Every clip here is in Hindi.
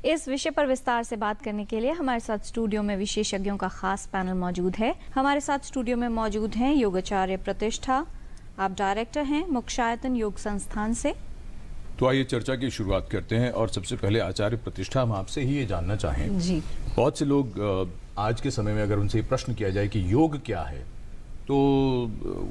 इस विषय पर विस्तार से बात करने के लिए हमारे साथ स्टूडियो में विशेषज्ञों का खास पैनल मौजूद है। हमारे साथ स्टूडियो में मौजूद हैं योगाचार्य प्रतिष्ठा, आप डायरेक्टर हैं मोक्षायतन योग संस्थान से। तो आइए चर्चा की शुरुआत करते हैं और सबसे पहले आचार्य प्रतिष्ठा, हम आपसे ही ये जानना चाहें जी। बहुत से लोग आज के समय में अगर उनसे प्रश्न किया जाए कि योग क्या है तो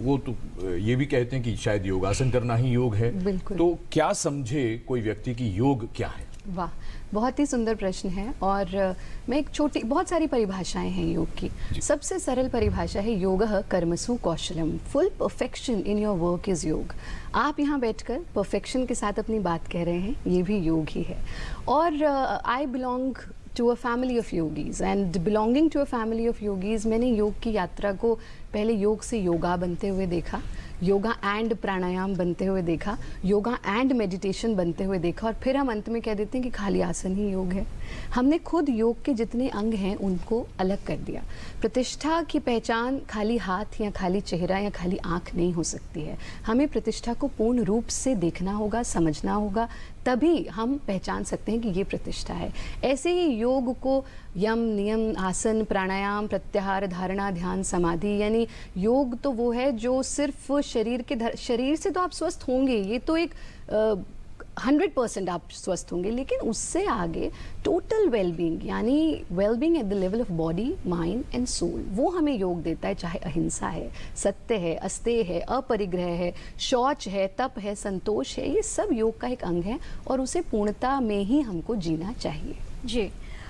वो तो ये भी कहते हैं कि शायद योगासन करना ही योग है। बिल्कुल। तो क्या समझे कोई व्यक्ति कि योग क्या है? वाह, बहुत ही सुंदर प्रश्न है। और मैं एक छोटी, बहुत सारी परिभाषाएं हैं योग की। सबसे सरल परिभाषा है योगः कर्मसु कौशलम। Full perfection in your work is yoga. आप यहाँ बैठकर परफेक्शन के साथ अपनी बात कह रहे हैं, ये भी योग ही है। और I belong to a family of yogis and belonging to a family of yogis, मैंने योग की यात्रा को पहले योग से योगा बनते हुए देखा, योगा एंड प्राणायाम बनते हुए देखा, योगा एंड मेडिटेशन बनते हुए देखा, और फिर हम अंत में कह देते हैं कि खाली आसन ही योग है। हमने खुद योग के जितने अंग हैं उनको अलग कर दिया। प्रतिष्ठा की पहचान खाली हाथ या खाली चेहरा या खाली आंख नहीं हो सकती है। हमें प्रतिष्ठा को पूर्ण रूप से देखना होगा, समझना होगा, तभी हम पहचान सकते हैं कि ये प्रतिष्ठा है। ऐसे ही योग को यम, नियम, आसन, प्राणायाम, प्रत्याहार, धारणा, ध्यान, समाधि, यानी योग तो वो है जो सिर्फ शरीर से तो आप स्वस्थ होंगे, ये तो एक 100% आप स्वस्थ होंगे, लेकिन उससे आगे टोटल वेलबींग, यानी wellbeing at the level of body, mind and soul, वो हमें योग देता है। चाहे अहिंसा है, सत्य है, अस्तेय है, अपरिग्रह है, शौच है, तप है, संतोष है, ये सब योग का एक अंग है और उसे पूर्णता में ही हमको जीना चाहिए। जी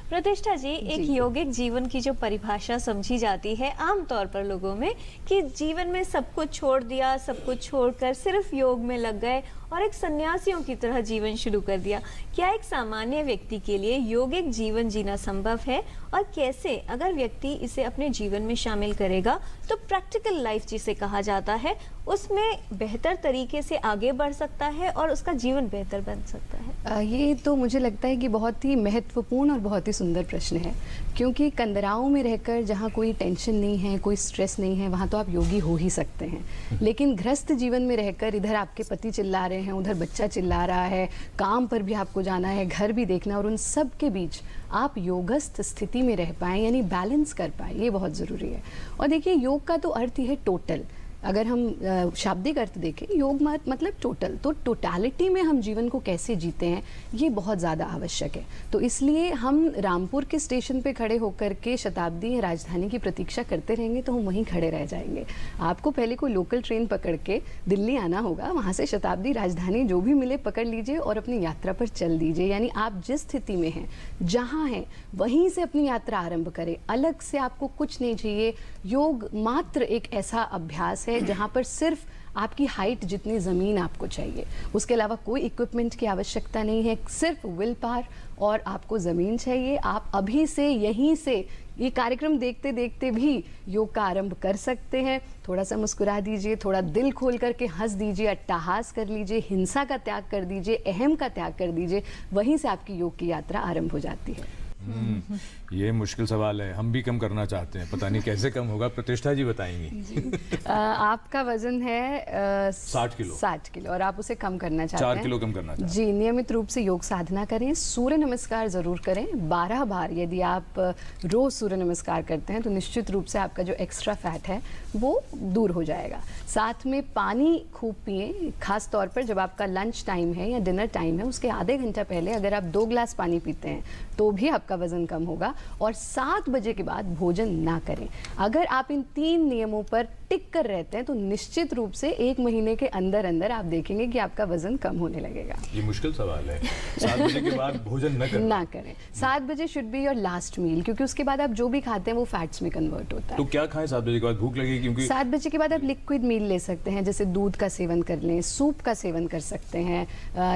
प्रतिष्ठा जी, एक यौगिक जीवन की जो परिभाषा समझी जाती है आमतौर पर लोगों में कि जीवन में सब कुछ छोड़ दिया, सब कुछ छोड़कर सिर्फ योग में लग गए और एक सन्यासियों की तरह जीवन शुरू कर दिया। क्या एक सामान्य व्यक्ति के लिए यौगिक जीवन जीना संभव है, और कैसे अगर व्यक्ति इसे अपने जीवन में शामिल करेगा तो प्रैक्टिकल लाइफ जिसे कहा जाता है उसमें बेहतर तरीके से आगे बढ़ सकता है और उसका जीवन बेहतर बन सकता है? ये तो मुझे लगता है कि बहुत ही महत्वपूर्ण और बहुत ही सुंदर प्रश्न है, क्योंकि कंदराओं में रहकर जहाँ कोई टेंशन नहीं है, कोई स्ट्रेस नहीं है, वहाँ तो आप योगी हो ही सकते हैं। लेकिन गृहस्थ जीवन में रहकर इधर आपके पति चिल्ला रहे हैं, उधर बच्चा चिल्ला रहा है, काम पर भी आपको जाना है, घर भी देखना, और उन सब के बीच आप योगस्थ स्थिति में रह पाएं, यानी बैलेंस कर पाएं, ये बहुत ज़रूरी है। और देखिए, योग का तो अर्थ ही है टोटल। अगर हम शाब्दिक अर्थ देखें, योग मतलब टोटल, तो टोटालिटी में हम जीवन को कैसे जीते हैं ये बहुत ज़्यादा आवश्यक है। तो इसलिए हम रामपुर के स्टेशन पे खड़े होकर के शताब्दी या राजधानी की प्रतीक्षा करते रहेंगे तो हम वहीं खड़े रह जाएंगे। आपको पहले कोई लोकल ट्रेन पकड़ के दिल्ली आना होगा, वहाँ से शताब्दी, राजधानी जो भी मिले पकड़ लीजिए और अपनी यात्रा पर चल दीजिए। यानी आप जिस स्थिति में हैं, जहाँ हैं, वहीं से अपनी यात्रा आरंभ करें। अलग से आपको कुछ नहीं चाहिए। योग मात्र एक ऐसा अभ्यास है जहाँ पर सिर्फ आपकी हाइट जितनी ज़मीन आपको चाहिए, उसके अलावा कोई इक्विपमेंट की आवश्यकता नहीं है, सिर्फ विल पावर और आपको ज़मीन चाहिए। आप अभी से, यहीं से, ये कार्यक्रम देखते देखते भी योग का आरंभ कर सकते हैं। थोड़ा सा मुस्कुरा दीजिए, थोड़ा दिल खोल करके हंस दीजिए, अट्टहास कर लीजिए, हिंसा का त्याग कर दीजिए, अहम का त्याग कर दीजिए, वहीं से आपकी योग की यात्रा आरंभ हो जाती है। ये मुश्किल सवाल है, हम भी कम करना चाहते हैं, पता नहीं कैसे कम होगा। प्रतिष्ठा जी बताएंगी। आपका वजन है 60 किलो। 60 किलो और आप उसे कम करना चाहते हैं। 4 किलो कम करना चाहते हैं। जी, नियमित रूप से योग साधना करें, सूर्य नमस्कार जरूर करें 12 बार। यदि आप रोज सूर्य नमस्कार करते हैं तो निश्चित रूप से आपका जो एक्स्ट्रा फैट है वो दूर हो जाएगा। साथ में पानी खूब पिएं, खास तौर पर जब आपका लंच टाइम है या डिनर टाइम है उसके आधे घंटा पहले अगर आप 2 गिलास पानी पीते हैं तो भी आपका वजन कम होगा। और 7 बजे के बाद भोजन ना करें। अगर आप इन 3 नियमों पर टिक कर रहते हैं तो निश्चित रूप से 1 महीने के अंदर अंदर आप देखेंगे कि आपका वजन कम होने लगेगा। ये मुश्किल सवाल है। 7 बजे के बाद भोजन ना करें। 7 बजे should be your last meal, क्योंकि उसके बाद आप जो भी खाते हैं वो फैट्स में कन्वर्ट होता है। तो क्या खाएं 7 बजे के बाद? भूख लगेगी क्योंकि 7 बजे के बाद आप लिक्विड मील ले सकते हैं, जैसे दूध का सेवन कर लें, सूप का सेवन कर सकते हैं,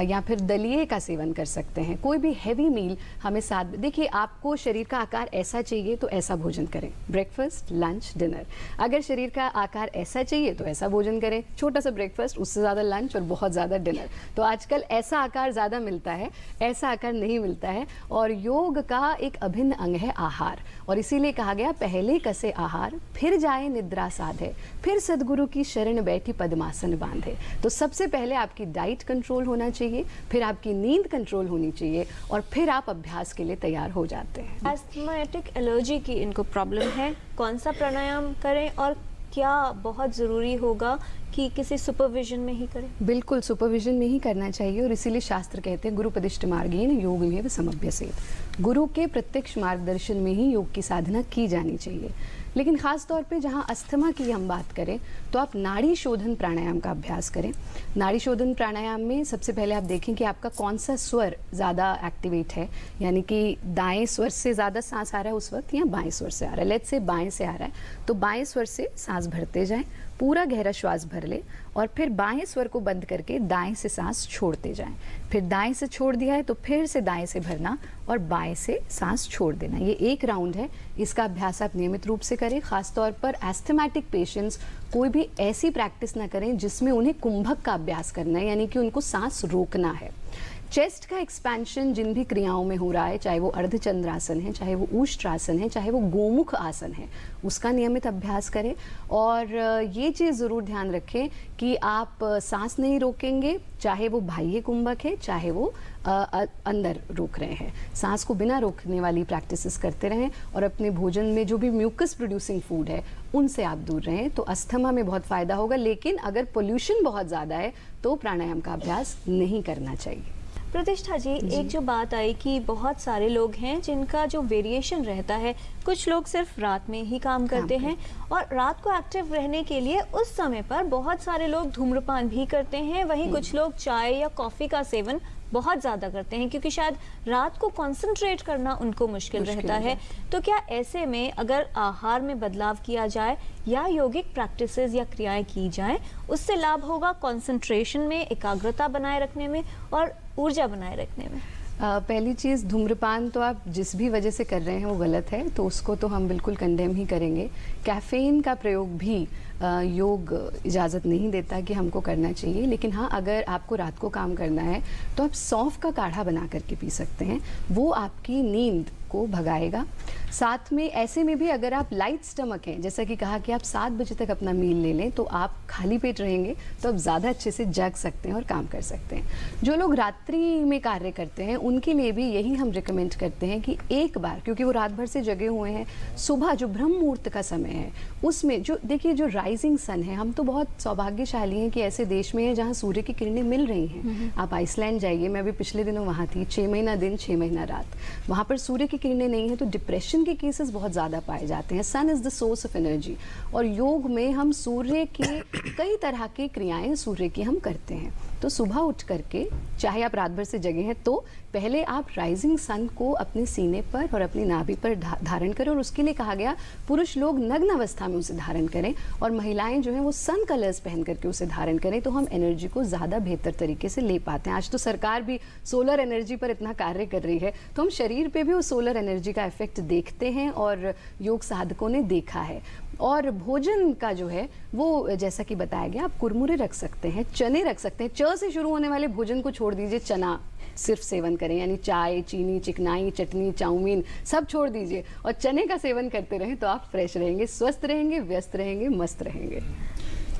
या फिर दलिए का सेवन कर सकते हैं। कोई भी हैवी मील हमें 7। देखिए, आपको शरीर का आकार ऐसा चाहिए तो ऐसा भोजन करें, ब्रेकफास्ट, लंच, डिनर। अगर शरीर का आकार ऐसा चाहिए तो ऐसा भोजन करें, छोटा सा ब्रेकफास्ट, उससे ज़्यादा लंच और बहुत ज़्यादा डिनर। तो आजकल ऐसा आकार ज़्यादा मिलता है, ऐसा आकार नहीं मिलता है। और योग का एक अभिन्न अंग है आहार, और इसीलिए कहा गया पहले कसे आहार, फिर जाए निद्रा साधे, फिर सदगुरु की शरण बैठी पद्मासन बांधे। तो सबसे पहले आपकी डाइट कंट्रोल होना चाहिए, फिर आपकी नींद कंट्रोल होनी चाहिए, और फिर आप अभ्यास के लिए तैयार हो जाते हैं। एस्थमेटिक एलर्जी की इनको प्रॉब्लम है, कौन सा प्राणायाम करें और क्या बहुत ज़रूरी होगा कि किसी सुपरविजन में ही करें? बिल्कुल सुपरविजन में ही करना चाहिए, और इसीलिए शास्त्र कहते हैं गुरुपदिष्ट मार्गेण योगमेव समभ्यसेत्। गुरु के प्रत्यक्ष मार्गदर्शन में ही योग की साधना की जानी चाहिए। लेकिन ख़ास तौर पे जहाँ अस्थमा की हम बात करें तो आप नाड़ी शोधन प्राणायाम का अभ्यास करें। नाड़ी शोधन प्राणायाम में सबसे पहले आप देखें कि आपका कौन सा स्वर ज़्यादा एक्टिवेट है, यानी कि दाएं स्वर से ज़्यादा सांस आ रहा है उस वक्त या बाएं स्वर से आ रहा है। लेट्स से बाएं से आ रहा है तो बाएं स्वर से सांस भरते जाएं, पूरा गहरा श्वास भर ले, और फिर बाएं स्वर को बंद करके दाएं से सांस छोड़ते जाएं। फिर दाएं से छोड़ दिया है तो फिर से दाएं से भरना और बाएं से सांस छोड़ देना। ये एक राउंड है, इसका अभ्यास आप नियमित रूप से करें। खास तौर पर एस्थमेटिक पेशेंट्स कोई भी ऐसी प्रैक्टिस ना करें जिसमें उन्हें कुंभक का अभ्यास करना है, यानी कि उनको सांस रोकना है। चेस्ट का एक्सपेंशन जिन भी क्रियाओं में हो रहा है, चाहे वो अर्धचंद्रासन है, चाहे वो ऊष्ट्रासन है, चाहे वो गोमुख आसन है, उसका नियमित अभ्यास करें। और ये चीज़ ज़रूर ध्यान रखें कि आप सांस नहीं रोकेंगे, चाहे वो बाह्य कुंभक है, चाहे वो अंदर रोक रहे हैं। सांस को बिना रोकने वाली प्रैक्टिसेस करते रहें, और अपने भोजन में जो भी म्यूकस प्रोड्यूसिंग फूड है उनसे आप दूर रहें, तो अस्थमा में बहुत फ़ायदा होगा। लेकिन अगर पोल्यूशन बहुत ज़्यादा है तो प्राणायाम का अभ्यास नहीं करना चाहिए। प्रतिष्ठा जी, एक जो बात आई कि बहुत सारे लोग हैं जिनका जो वेरिएशन रहता है, कुछ लोग सिर्फ रात में ही काम करते हैं, और रात को एक्टिव रहने के लिए उस समय पर बहुत सारे लोग धूम्रपान भी करते हैं, वहीं कुछ लोग चाय या कॉफ़ी का सेवन बहुत ज़्यादा करते हैं क्योंकि शायद रात को कंसंट्रेट करना उनको मुश्किल रहता है। तो क्या ऐसे में अगर आहार में बदलाव किया जाए या यौगिक प्रैक्टिसेस या क्रियाएं की जाएं, उससे लाभ होगा कंसंट्रेशन में, एकाग्रता बनाए रखने में और ऊर्जा बनाए रखने में? पहली चीज़, धूम्रपान तो आप जिस भी वजह से कर रहे हैं वो गलत है, तो उसको तो हम बिल्कुल कंडेम ही करेंगे। कैफ़ीन का प्रयोग भी योग इजाज़त नहीं देता कि हमको करना चाहिए। लेकिन हाँ, अगर आपको रात को काम करना है तो आप सौंफ का काढ़ा बना करके पी सकते हैं, वो आपकी नींद को भगाएगा। साथ में ऐसे में भी अगर आप लाइट स्टमक हैं, जैसा कि कहा कि आप 7 बजे तक अपना मील ले लें, तो आप खाली पेट रहेंगे तो आप ज़्यादा अच्छे से जग सकते हैं और काम कर सकते हैं। जो लोग रात्रि में कार्य करते हैं उनके लिए भी यही हम रिकमेंड करते हैं कि एक बार, क्योंकि वो रात भर से जगे हुए हैं, सुबह जो ब्रह्म मुहूर्त का समय है उसमें जो देखिए जो राइजिंग सन है, हम तो बहुत सौभाग्यशाली हैं कि ऐसे देश में है जहाँ सूर्य की किरणें मिल रही हैं। आप आइसलैंड जाइए, मैं अभी पिछले दिनों वहाँ थी, 6 महीना दिन 6 महीना रात, वहाँ पर सूर्य की किरणें नहीं है तो डिप्रेशन के केसेस बहुत ज़्यादा पाए जाते हैं। Sun is the source of energy, और योग में हम सूर्य के कई तरह की क्रियाएं सूर्य की हम करते हैं। तो सुबह उठ करके, चाहे आप रात भर से जगे हैं, तो पहले आप राइजिंग सन को अपने सीने पर और अपनी नाभि पर धारण करें, और उसके लिए कहा गया पुरुष लोग नग्न अवस्था में उसे धारण करें और महिलाएं जो हैं वो सन कलर्स पहन करके उसे धारण करें, तो हम एनर्जी को ज़्यादा बेहतर तरीके से ले पाते हैं। आज तो सरकार भी सोलर एनर्जी पर इतना कार्य कर रही है, तो हम शरीर पे भी उस सोलर एनर्जी का इफेक्ट देखते हैं और योग साधकों ने देखा है। और भोजन का जो है वो जैसा कि बताया गया, आप कुरमुरे रख सकते हैं, चने रख सकते हैं। च से शुरू होने वाले भोजन को छोड़ दीजिए, चना सिर्फ सेवन करें, यानी चाय, चीनी, चिकनाई, चटनी, चाउमीन सब छोड़ दीजिए और चने का सेवन करते रहें, तो आप फ्रेश रहेंगे, स्वस्थ रहेंगे, व्यस्त रहेंगे, मस्त रहेंगे।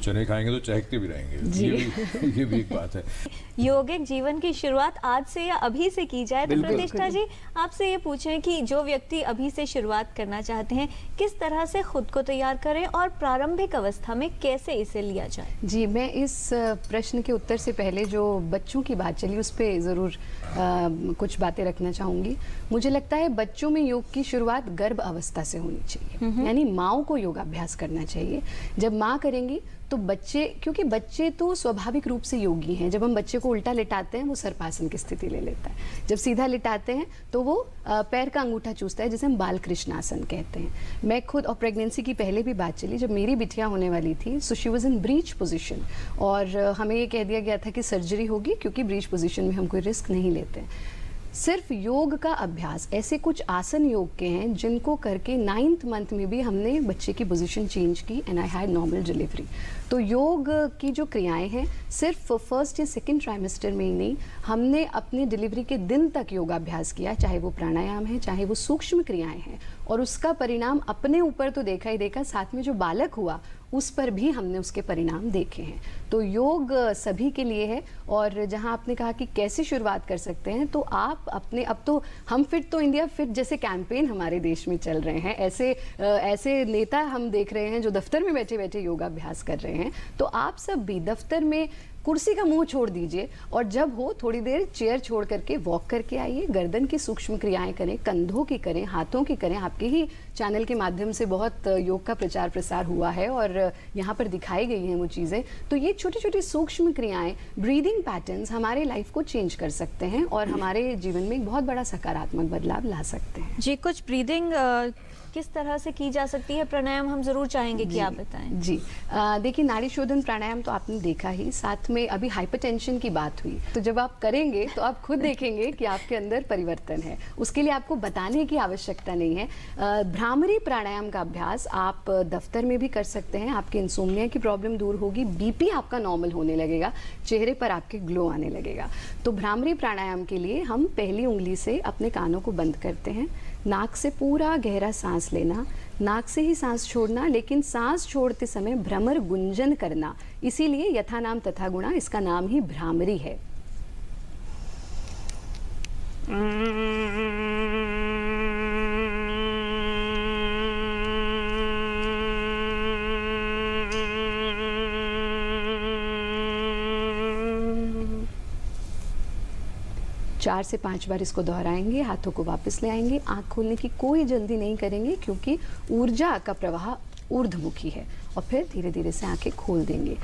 चने खाएंगे तो चहकते भी रहेंगे, ये भी एक बात है। यौगिक जीवन की शुरुआत आज से या अभी से की जाए, तो प्रतिष्ठा जी आपसे ये पूछें कि जो व्यक्ति अभी से शुरुआत करना चाहते हैं, किस तरह से खुद को तैयार करें और प्रारंभिक अवस्था में कैसे इसे लिया जाए? जी, मैं इस प्रश्न के उत्तर से पहले जो बच्चों की बात चली उस पर ज़रूर कुछ बातें रखना चाहूँगी। मुझे लगता है बच्चों में योग की शुरुआत गर्भ अवस्था से होनी चाहिए, यानी माँओं को योगाभ्यास करना चाहिए। जब माँ करेंगी तो बच्चे, क्योंकि बच्चे तो स्वाभाविक रूप से योगी हैं, जब हम बच्चे को उल्टा लिटाते हैं वो सर्पासन की स्थिति ले लेता है, जब सीधा लिटाते हैं तो वो पैर का अंगूठा चूसता है, जिसे हम बाल कृष्णासन कहते हैं। मैं खुद, और प्रेगनेंसी की पहले भी बात चली, जब मेरी बिटिया होने वाली थी, so she was in breach position, और हमें ये कह दिया गया था कि सर्जरी होगी क्योंकि ब्रीच पोजिशन में हम कोई रिस्क नहीं लेते हैं। सिर्फ योग का अभ्यास, ऐसे कुछ आसन योग के हैं जिनको करके 9th मंथ में भी हमने बच्चे की पोजीशन चेंज की and I had normal delivery. तो योग की जो क्रियाएं हैं सिर्फ फर्स्ट या सेकंड ट्राइमेस्टर में ही नहीं, हमने अपनी डिलीवरी के दिन तक योगाभ्यास किया, चाहे वो प्राणायाम है, चाहे वो सूक्ष्म क्रियाएं हैं, और उसका परिणाम अपने ऊपर तो देखा ही देखा, साथ में जो बालक हुआ उस पर भी हमने उसके परिणाम देखे हैं। तो योग सभी के लिए है। और जहां आपने कहा कि कैसे शुरुआत कर सकते हैं, तो आप अपने, अब तो हम फिट तो इंडिया फिट जैसे कैंपेन हमारे देश में चल रहे हैं, ऐसे नेता हम देख रहे हैं जो दफ्तर में बैठे बैठे योगाभ्यास कर रहे हैं। तो आप सब भी दफ्तर में कुर्सी का मुंह छोड़ दीजिए और जब हो थोड़ी देर चेयर छोड़ करके वॉक करके आइए, गर्दन की सूक्ष्म क्रियाएं करें, कंधों की करें, हाथों की करें। आपके ही चैनल के माध्यम से बहुत योग का प्रचार प्रसार हुआ है और यहाँ पर दिखाई गई हैं वो चीज़ें। तो ये छोटी छोटी सूक्ष्म क्रियाएं, ब्रीदिंग पैटर्न्स हमारे लाइफ को चेंज कर सकते हैं और हमारे जीवन में एक बहुत बड़ा सकारात्मक बदलाव ला सकते हैं। जी, कुछ ब्रीदिंग किस तरह से की जा सकती है, प्राणायाम हम जरूर चाहेंगे कि आप बताएं। जी, देखिए नाड़ी शोधन प्राणायाम तो आपने देखा ही, साथ में अभी हाइपरटेंशन की बात हुई, तो जब आप करेंगे तो आप खुद देखेंगे कि आपके अंदर परिवर्तन है। उसके लिए आपको बताने की आवश्यकता नहीं है। भ्रामरी प्राणायाम का अभ्यास आप दफ्तर में भी कर सकते हैं। आपके इंसोम्निया की प्रॉब्लम दूर होगी, बीपी आपका नॉर्मल होने लगेगा, चेहरे पर आपके ग्लो आने लगेगा। तो भ्रामरी प्राणायाम के लिए हम पहली उंगली से अपने कानों को बंद करते हैं, नाक से पूरा गहरा सांस लेना, नाक से ही सांस छोड़ना, लेकिन सांस छोड़ते समय भ्रमर गुंजन करना, इसीलिए यथा नाम तथा गुणा, इसका नाम ही भ्रामरी है। चार से 5 बार इसको दोहराएंगे, हाथों को वापस ले आएंगे, आंख खोलने की कोई जल्दी नहीं करेंगे क्योंकि ऊर्जा का प्रवाह ऊर्ध्वमुखी है, और फिर धीरे धीरे से आंखें खोल देंगे।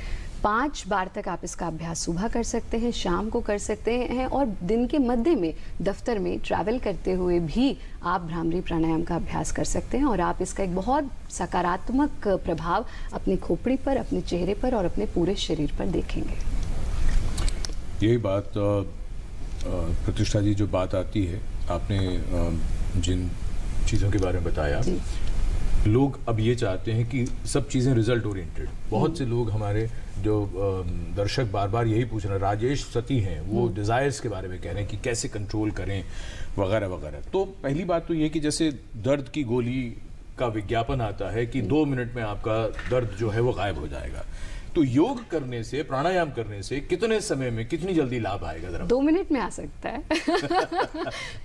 5 बार तक आप इसका अभ्यास सुबह कर सकते हैं, शाम को कर सकते हैं, और दिन के मध्य में दफ्तर में ट्रैवल करते हुए भी आप भ्रामरी प्राणायाम का अभ्यास कर सकते हैं और आप इसका एक बहुत सकारात्मक प्रभाव अपनी खोपड़ी पर, अपने चेहरे पर और अपने पूरे शरीर पर देखेंगे। यही बात प्रतिष्ठा जी, जो बात आती है, आपने जिन चीज़ों के बारे में बताया, लोग अब ये चाहते हैं कि सब चीज़ें रिजल्ट ओरिएंटेड। बहुत से लोग हमारे जो दर्शक बार बार यही पूछ रहे हैं, राजेश सती हैं, वो डिज़ायर्स के बारे में कह रहे हैं कि कैसे कंट्रोल करें वगैरह वगैरह। तो पहली बात तो ये कि जैसे दर्द की गोली का विज्ञापन आता है कि 2 मिनट में आपका दर्द जो है वो गायब हो जाएगा, तो योग करने से, प्राणायाम करने से कितने समय में, कितनी जल्दी लाभ आएगा? जरा 2 मिनट में आ सकता है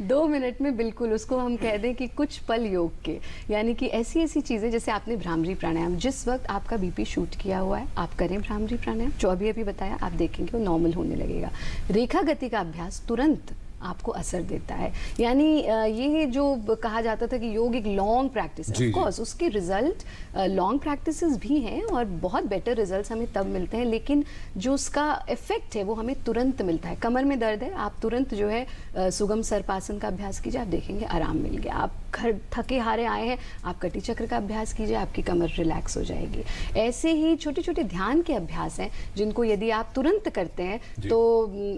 2 मिनट में बिल्कुल। उसको हम कह दें कि कुछ पल योग के, यानी कि ऐसी ऐसी चीज़ें, जैसे आपने भ्रामरी प्राणायाम, जिस वक्त आपका बीपी शूट किया हुआ है आप करें भ्रामरी प्राणायाम, जो अभी बताया, आप देखेंगे वो नॉर्मल होने लगेगा। रेखा गति का अभ्यास तुरंत आपको असर देता है। यानी ये जो कहा जाता था कि योग एक लॉन्ग प्रैक्टिस है, ऑफ कोर्स उसके रिजल्ट लॉन्ग प्रैक्टिसेस भी हैं और बहुत बेटर रिजल्ट्स हमें तब मिलते हैं, लेकिन जो उसका इफेक्ट है वो हमें तुरंत मिलता है। कमर में दर्द है, आप तुरंत जो है सुगम सर्पासन का अभ्यास कीजिए, आप देखेंगे आराम मिल गया। आप घर थके हारे आए हैं, आप कटी चक्र का अभ्यास कीजिए, आपकी कमर रिलैक्स हो जाएगी। ऐसे ही छोटे छोटे ध्यान के अभ्यास हैं जिनको यदि आप तुरंत करते हैं तो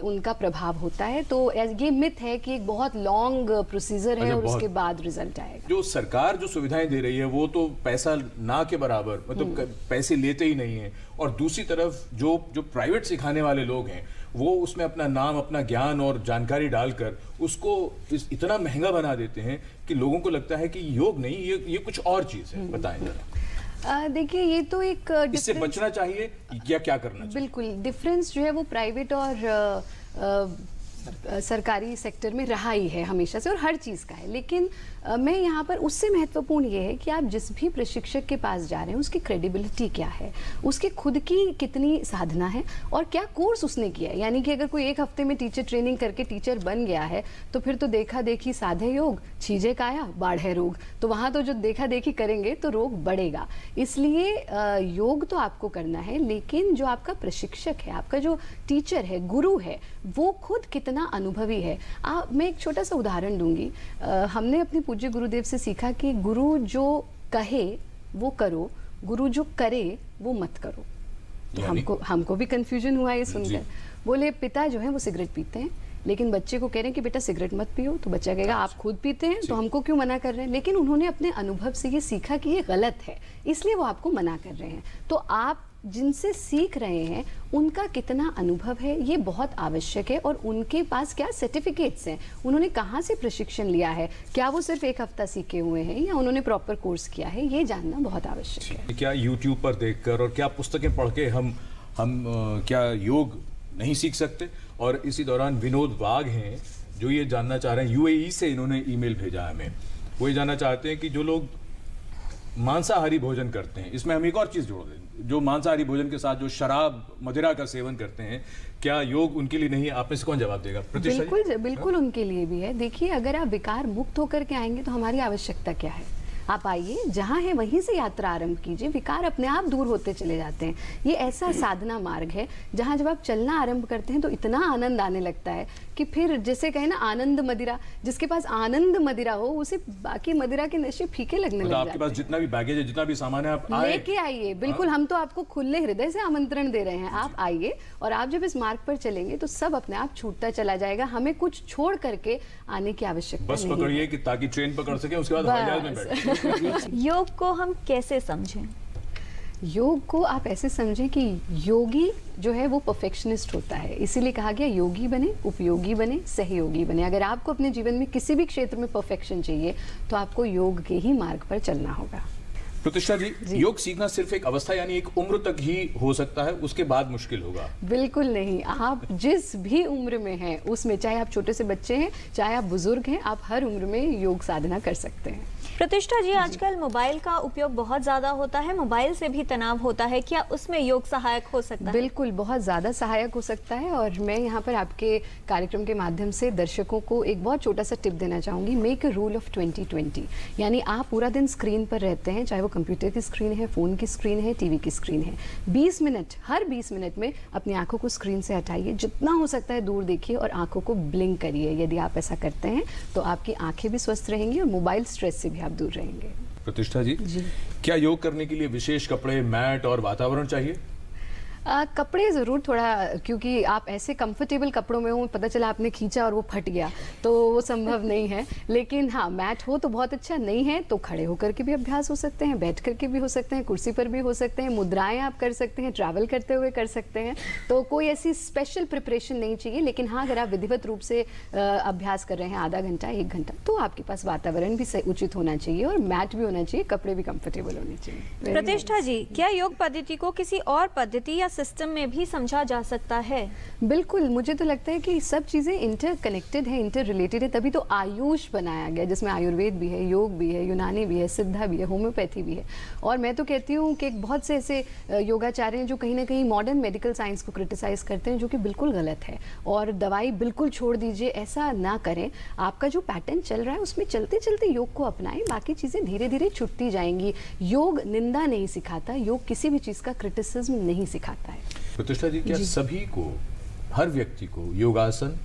उनका प्रभाव होता है। तो ये मिथ है कि एक बहुत लॉन्ग प्रोसीजर है और उसके बाद रिजल्ट आएगा। जो सरकार जो सुविधाएं दे रही है वो तो पैसा ना के बराबर, मतलब पैसे लेते ही नहीं है, और दूसरी तरफ जो प्राइवेट सिखाने वाले लोग हैं वो उसमें अपना नाम, अपना ज्ञान और जानकारी डालकर उसको इतना महंगा बना देते हैं कि लोगों को लगता है कि योग नहीं, ये कुछ और चीज है। बताएं जरा। देखिए, ये तो एक इससे बचना चाहिए या क्या करना चाहिए? बिल्कुल, डिफरेंस जो है वो प्राइवेट और सरकारी सेक्टर में रहा ही है हमेशा से, और हर चीज़ का है। लेकिन मैं यहाँ पर उससे महत्वपूर्ण ये है कि आप जिस भी प्रशिक्षक के पास जा रहे हैं उसकी क्रेडिबिलिटी क्या है, उसके खुद की कितनी साधना है और क्या कोर्स उसने किया है। यानी कि अगर कोई 1 हफ्ते में टीचर ट्रेनिंग करके टीचर बन गया है तो फिर तो देखा देखी साधे योग, छीजे काया बाढ़े रोग, तो वहाँ तो जो देखा देखी करेंगे तो रोग बढ़ेगा। इसलिए योग तो आपको करना है, लेकिन जो आपका प्रशिक्षक है, आपका जो टीचर है, गुरु है, वो खुद कितना अनुभवी है। मैं एक छोटा सा उदाहरण दूंगी। हमने अपने पूज्य गुरुदेव से सीखा कि गुरु जो कहे वो करो, गुरु जो करे वो मत करो। तो हमको भी कंफ्यूजन हुआ ये सुनकर। बोले पिता जो है वो सिगरेट पीते हैं, लेकिन बच्चे को कह रहे हैं कि बेटा सिगरेट मत पियो, तो बच्चा कहेगा आप खुद पीते हैं तो हमको क्यों मना कर रहे हैं। लेकिन उन्होंने अपने अनुभव से ये सीखा कि ये गलत है, इसलिए वो आपको मना कर रहे हैं। तो आप जिनसे सीख रहे हैं उनका कितना अनुभव है ये बहुत आवश्यक है, और उनके पास क्या सर्टिफिकेट्स हैं, उन्होंने कहाँ से प्रशिक्षण लिया है, क्या वो सिर्फ एक हफ्ता सीखे हुए हैं या उन्होंने प्रॉपर कोर्स किया है, ये जानना बहुत आवश्यक है। क्या यूट्यूब पर देखकर और क्या पुस्तकें पढ़ के हम क्या योग नहीं सीख सकते? और इसी दौरान विनोद वाघ हैं जो ये जानना चाह रहे हैं, यूएई से इन्होंने ईमेल भेजा है हमें। वो ये जानना चाहते हैं कि जो लोग मांसाहारी भोजन करते हैं, इसमें हम एक और चीज जोड़ दें, जो मांसाहारी भोजन के साथ जो शराब मदिरा का सेवन करते हैं, क्या योग उनके लिए नहीं है? आप में से कौन जवाब देगा? प्रतिष्ठा जी? बिल्कुल बिल्कुल उनके लिए भी है। देखिए, अगर आप विकार मुक्त होकर के आएंगे तो हमारी आवश्यकता क्या है? आप आइए, जहाँ है वहीं से यात्रा आरंभ कीजिए, विकार अपने आप दूर होते चले जाते हैं। ये ऐसा साधना मार्ग है जहाँ जब आप चलना आरंभ करते हैं तो इतना आनंद आने लगता है कि फिर जैसे कहे ना आनंद मदिरा, जिसके पास आनंद मदिरा हो उसे बाकी मदिरा के नशे फीके लगने लग जाते आपके पास जितना भी बैगेज है, जितना भी सामान है, आप लेके आइए। बिल्कुल, हम तो आपको खुले हृदय से आमंत्रण दे रहे हैं, आप आइए। और आप जब इस मार्ग पर चलेंगे तो सब अपने आप छूटता चला जाएगा, हमें कुछ छोड़ करके आने की आवश्यकता बस नहीं है। पकड़िए कि ताकि ट्रेन पकड़ सके, उसके बाद हवाई जहाज में बैठे। योग को हम कैसे समझें? योग को आप ऐसे समझें कि योगी जो है वो परफेक्शनिस्ट होता है, इसीलिए कहा गया योगी बने, उपयोगी बने, सहयोगी बने। अगर आपको अपने जीवन में किसी भी क्षेत्र में परफेक्शन चाहिए तो आपको योग के ही मार्ग पर चलना होगा। प्रतिष्ठा जी, योग सीखना सिर्फ एक अवस्था यानी एक उम्र तक ही हो सकता है, उसके बाद मुश्किल होगा? बिल्कुल नहीं, आप जिस भी उम्र में हैं उसमें, चाहे आप छोटे से बच्चे हैं चाहे आप बुजुर्ग हैं, आप हर उम्र में योग साधना कर सकते हैं। प्रतिष्ठा जी, आजकल मोबाइल का उपयोग बहुत ज्यादा होता है, मोबाइल से भी तनाव होता है, क्या उसमें योग सहायक हो सकता है? बिल्कुल, बहुत ज़्यादा सहायक हो सकता है। और मैं यहाँ पर आपके कार्यक्रम के माध्यम से दर्शकों को एक बहुत छोटा सा टिप देना चाहूँगी। मेक अ रूल ऑफ 20-20, यानी आप पूरा दिन स्क्रीन पर रहते हैं, चाहे वो कंप्यूटर की स्क्रीन है, फ़ोन की स्क्रीन है, टीवी की स्क्रीन है, 20 मिनट, हर 20 मिनट में अपनी आंखों को स्क्रीन से हटाइए, जितना हो सकता है दूर देखिए और आंखों को ब्लिंक करिए। यदि आप ऐसा करते हैं तो आपकी आंखें भी स्वस्थ रहेंगी और मोबाइल स्ट्रेस से भी आप दूर रहेंगे। प्रतिष्ठा जी, क्या योग करने के लिए विशेष कपड़े, मैट और वातावरण चाहिए? कपड़े ज़रूर थोड़ा, क्योंकि आप ऐसे कंफर्टेबल कपड़ों में हो, पता चला आपने खींचा और वो फट गया तो वो संभव नहीं है। लेकिन हाँ, मैट हो तो बहुत अच्छा, नहीं है तो खड़े होकर के भी अभ्यास हो सकते हैं, बैठ करके भी हो सकते हैं, कुर्सी पर भी हो सकते हैं, मुद्राएं आप कर सकते हैं, ट्रैवल करते हुए कर सकते हैं। तो कोई ऐसी स्पेशल प्रिपरेशन नहीं चाहिए। लेकिन हाँ, अगर आप विधिवत रूप से अभ्यास कर रहे हैं आधा घंटा 1 घंटा, तो आपके पास वातावरण भी उचित होना चाहिए और मैट भी होना चाहिए, कपड़े भी कंफर्टेबल होने चाहिए। प्रतिष्ठा जी, क्या योग पद्धति को किसी और पद्धति या सिस्टम में भी समझा जा सकता है? बिल्कुल, मुझे तो लगता है कि सब चीज़ें इंटरकनेक्टेड है, इंटर रिलेटेड है, तभी तो आयुष बनाया गया, जिसमें आयुर्वेद भी है, योग भी है, यूनानी भी है, सिद्धा भी है, होम्योपैथी भी है। और मैं तो कहती हूँ कि बहुत से ऐसे योगाचार्य हैं जो कहीं ना कहीं मॉडर्न मेडिकल साइंस को क्रिटिसाइज करते हैं, जो कि बिल्कुल गलत है। और दवाई बिल्कुल छोड़ दीजिए, ऐसा ना करें। आपका जो पैटर्न चल रहा है उसमें चलते चलते योग को अपनाएं, बाकी चीज़ें धीरे धीरे छुटती जाएंगी। योग निंदा नहीं सिखाता, योग किसी भी चीज़ का क्रिटिसिज्म नहीं सिखाता है। प्रतिष्ठा जी, क्या सभी को, हर व्यक्ति को योगासन,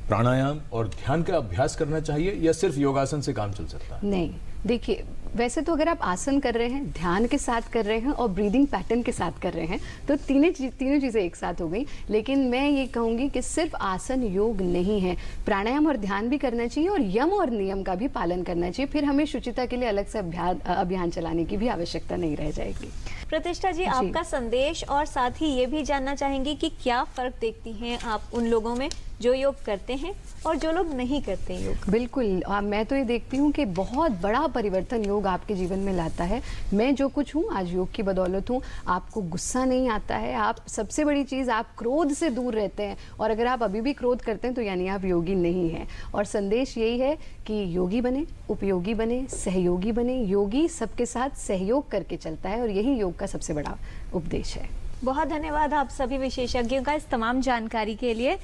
प्राणायाम और ध्यान का अभ्यास करना चाहिए या सिर्फ योगासन से काम चल सकता है? नहीं, देखिए, वैसे तो अगर आप आसन कर रहे हैं, ध्यान के साथ कर रहे हैं और ब्रीदिंग पैटर्न के साथ कर रहे हैं तो तीनों चीज़ें एक साथ हो गई। लेकिन मैं ये कहूँगी कि सिर्फ आसन योग नहीं है, प्राणायाम और ध्यान भी करना चाहिए और यम और नियम का भी पालन करना चाहिए। फिर हमें शुचिता के लिए अलग से अभियान चलाने की भी आवश्यकता नहीं रह जाएगी। प्रतिष्ठा जी, आपका संदेश, और साथ ही ये भी जानना चाहेंगे कि क्या फर्क देखती हैं आप उन लोगों में जो योग करते हैं और जो लोग नहीं करते योग? बिल्कुल, मैं तो ये देखती हूँ कि बहुत बड़ा परिवर्तन योग आपके जीवन में लाता है। मैं जो कुछ हूँ आज योग की बदौलत हूँ। आपको गुस्सा नहीं आता है, आप, सबसे बड़ी चीज़, आप क्रोध से दूर रहते हैं। और अगर आप अभी भी क्रोध करते हैं तो यानी आप योगी नहीं हैं। और संदेश यही है कि योगी बने, उपयोगी बने, सहयोगी बने। योगी सबके साथ सहयोग करके चलता है और यही योग का सबसे बड़ा उपदेश है। बहुत धन्यवाद आप सभी विशेषज्ञों का इस तमाम जानकारी के लिए।